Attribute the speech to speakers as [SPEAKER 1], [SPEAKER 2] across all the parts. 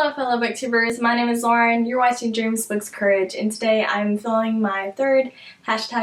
[SPEAKER 1] Hello fellow booktubers, my name is Lauren, you're watching Dreams Books Courage, and today I'm filming my third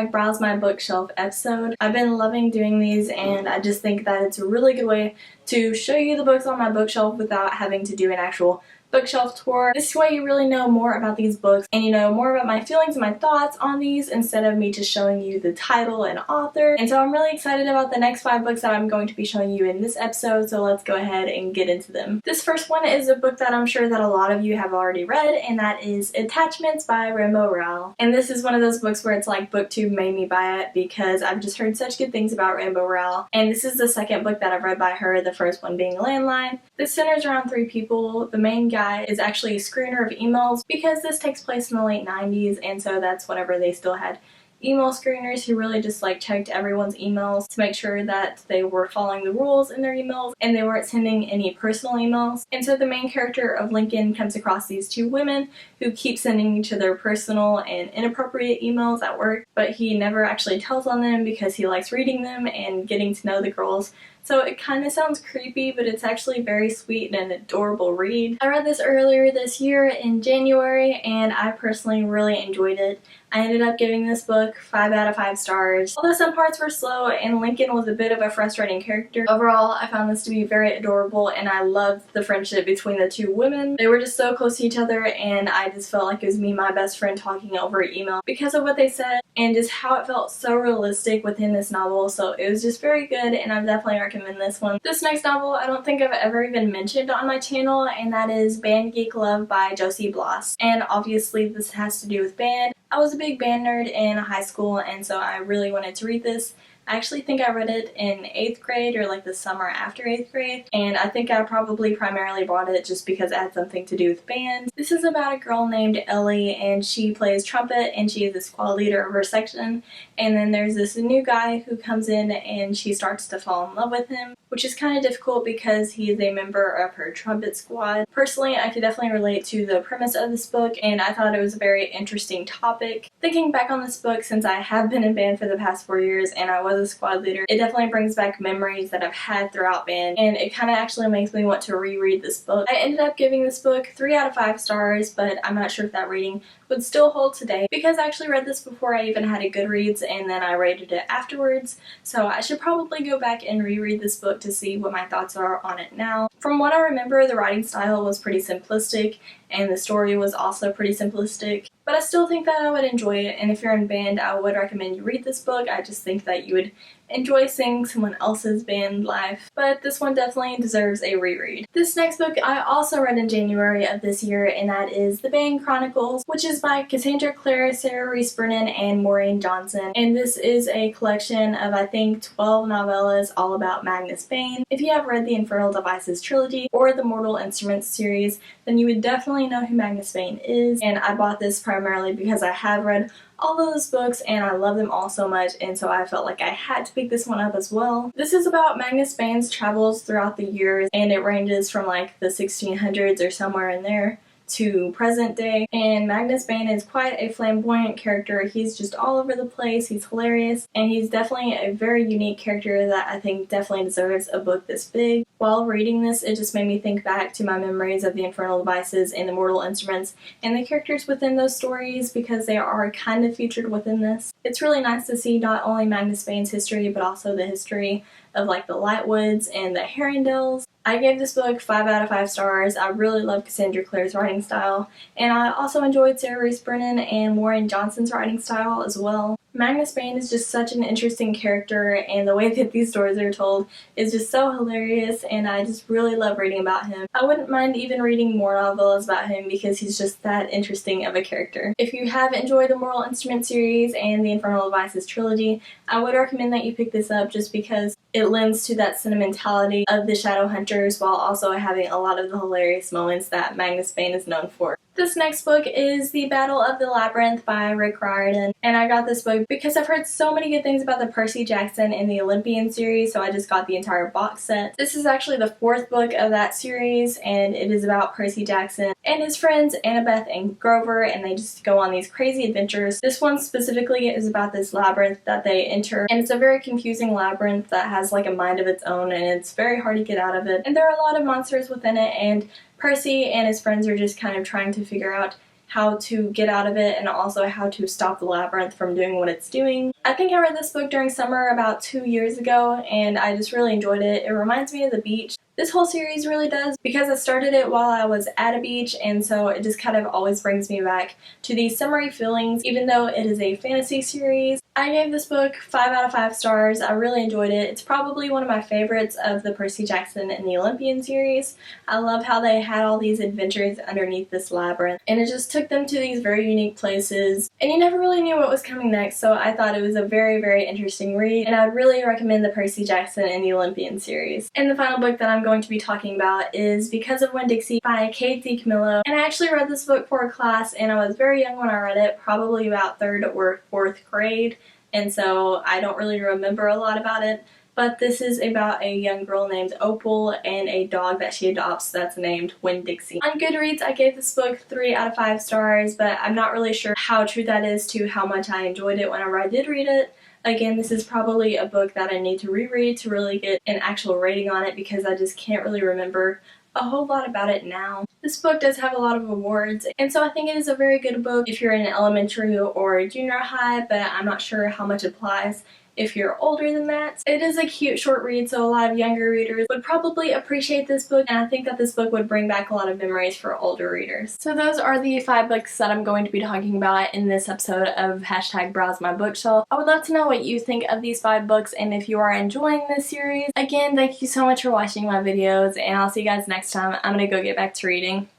[SPEAKER 1] #browse my bookshelf episode. I've been loving doing these and I just think that it's a really good way to show you the books on my bookshelf without having to do an actual bookshelf tour. This way you really know more about these books and you know more about my feelings and my thoughts on these instead of me just showing you the title and author. And so I'm really excited about the next 5 books that I'm going to be showing you in this episode, so let's go ahead and get into them. This first one is a book that I'm sure that a lot of you have already read, and that is Attachments by Rainbow Rowell. And this is one of those books where it's like BookTube made me buy it because I've just heard such good things about Rainbow Rowell. And this is the second book that I've read by her, the first one being Landline. This centers around 3 people. The main guy is actually a screener of emails because this takes place in the late 90s, and so that's whenever they still had email screeners who really just like checked everyone's emails to make sure that they were following the rules in their emails and they weren't sending any personal emails. And so the main character of Lincoln comes across these 2 women who keep sending each other personal and inappropriate emails at work, but he never actually tells on them because he likes reading them and getting to know the girls. So it kind of sounds creepy, but it's actually very sweet and an adorable read. I read this earlier this year in January and I personally really enjoyed it. I ended up giving this book 5 out of 5 stars. Although some parts were slow and Lincoln was a bit of a frustrating character, overall I found this to be very adorable and I loved the friendship between the 2 women. They were just so close to each other and I just felt like it was me and my best friend talking over email because of what they said and just how it felt so realistic within this novel. So it was just very good and I definitely recommend this one. This next novel I don't think I've ever even mentioned on my channel, and that is Banjee Club by Josie Bloss. And obviously this has to do with band. I was a big band nerd in high school and so I really wanted to read this. I actually think I read it in 8th grade or like the summer after 8th grade, and I think I probably primarily bought it just because it had something to do with band. This is about a girl named Ellie and she plays trumpet and she is the squad leader of her section, and then there's this new guy who comes in and she starts to fall in love with him, which is kind of difficult because he is a member of her trumpet squad. Personally, I could definitely relate to the premise of this book and I thought it was a very interesting topic. Thinking back on this book, since I have been in band for the past 4 years and I was a squad leader, it definitely brings back memories that I've had throughout band and it kind of actually makes me want to reread this book. I ended up giving this book 3 out of 5 stars, but I'm not sure if that rating would still hold today because I actually read this before I even had a Goodreads and then I rated it afterwards, so I should probably go back and reread this book to see what my thoughts are on it now. From what I remember, the writing style was pretty simplistic and the story was also pretty simplistic, but I still think that I would enjoy it, and if you're in band I would recommend you read this book. I just think that you would enjoy seeing someone else's band life, but this one definitely deserves a reread. This next book I also read in January of this year, and that is The Bane Chronicles, which is by Cassandra Clare, Sarah Reese Brennan, and Maureen Johnson. And this is a collection of I think 12 novellas all about Magnus Bane. If you have read the Infernal Devices trilogy or the Mortal Instruments series, then you would definitely know who Magnus Bane is, and I bought this primarily because I have read all of those books and I love them all so much, and so I felt like I had to pick this one up as well. This is about Magnus Bane's travels throughout the years, and it ranges from like the 1600s or somewhere in there to present day, and Magnus Bane is quite a flamboyant character. He's just all over the place, he's hilarious, and he's definitely a very unique character that I think definitely deserves a book this big. While reading this, it just made me think back to my memories of the Infernal Devices and the Mortal Instruments and the characters within those stories because they are kind of featured within this. It's really nice to see not only Magnus Bane's history but also the history of like the Lightwoods and the Herondales. I gave this book 5 out of 5 stars. I really love Cassandra Clare's writing style, and I also enjoyed Sarah Reese Brennan and Maureen Johnson's writing style as well. Magnus Bane is just such an interesting character, and the way that these stories are told is just so hilarious, and I just really love reading about him. I wouldn't mind even reading more novellas about him because he's just that interesting of a character. If you have enjoyed the Mortal Instruments series and the Infernal Devices trilogy, I would recommend that you pick this up just because it lends to that sentimentality of the Shadowhunters while also having a lot of the hilarious moments that Magnus Bane is known for. This next book is The Battle of the Labyrinth by Rick Riordan, and I got this book because I've heard so many good things about the Percy Jackson and the Olympian series, so I just got the entire box set. This is actually the 4th book of that series, and it is about Percy Jackson and his friends Annabeth and Grover, and they just go on these crazy adventures. This one specifically is about this labyrinth that they enter, and it's a very confusing labyrinth that has like a mind of its own, and it's very hard to get out of it. And there are a lot of monsters within it, and Percy and his friends are just kind of trying to figure out how to get out of it and also how to stop the labyrinth from doing what it's doing. I think I read this book during summer about 2 years ago and I just really enjoyed it. It reminds me of the beach. This whole series really does because I started it while I was at a beach, and so it just kind of always brings me back to these summery feelings even though it is a fantasy series. I gave this book 5 out of 5 stars. I really enjoyed it. It's probably one of my favorites of the Percy Jackson and the Olympian series. I love how they had all these adventures underneath this labyrinth, and it just took them to these very unique places, and you never really knew what was coming next, so I thought it was a very, very interesting read, and I would really recommend the Percy Jackson and the Olympian series. And the final book that I'm going to be talking about is Because of Winn, Dixie by Kate DiCamillo, and I actually read this book for a class, and I was very young when I read it, probably about 3rd or 4th grade, and so I don't really remember a lot about it. But this is about a young girl named Opal and a dog that she adopts that's named Winn Dixie. On Goodreads, I gave this book 3 out of 5 stars, but I'm not really sure how true that is to how much I enjoyed it whenever I did read it. Again, this is probably a book that I need to reread to really get an actual rating on it because I just can't really remember a whole lot about it now. This book does have a lot of awards, and so I think it is a very good book if you're in elementary or junior high, but I'm not sure how much applies if you're older than that. It is a cute short read, so a lot of younger readers would probably appreciate this book, and I think that this book would bring back a lot of memories for older readers. So those are the 5 books that I'm going to be talking about in this episode of Browse My Bookshelf. I would love to know what you think of these 5 books and if you are enjoying this series. Again, thank you so much for watching my videos, and I'll see you guys next time. I'm gonna go get back to reading.